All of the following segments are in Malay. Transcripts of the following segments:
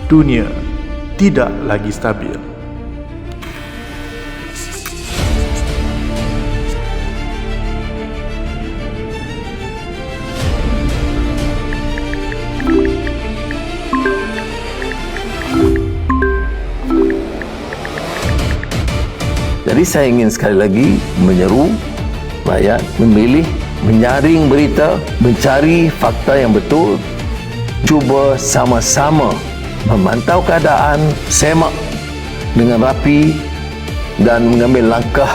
dunia tidak lagi stabil. Jadi saya ingin sekali lagi menyeru rakyat memilih, menyaring berita, mencari fakta yang betul, cuba sama-sama memantau keadaan, semak dengan rapi dan mengambil langkah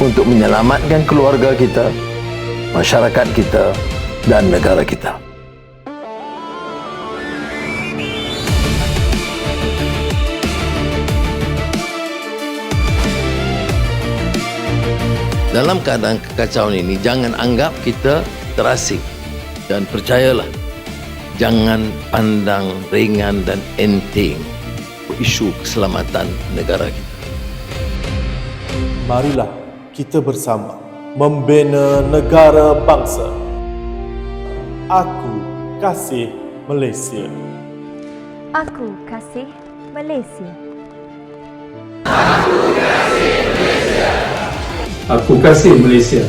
untuk menyelamatkan keluarga kita, masyarakat kita dan negara kita. Dalam keadaan kekacauan ini, jangan anggap kita terasing. Dan percayalah, jangan pandang ringan dan enteng isu keselamatan negara kita. Marilah kita bersama membina negara bangsa. Aku kasih Malaysia. Aku kasih Malaysia. Aku kasih Malaysia.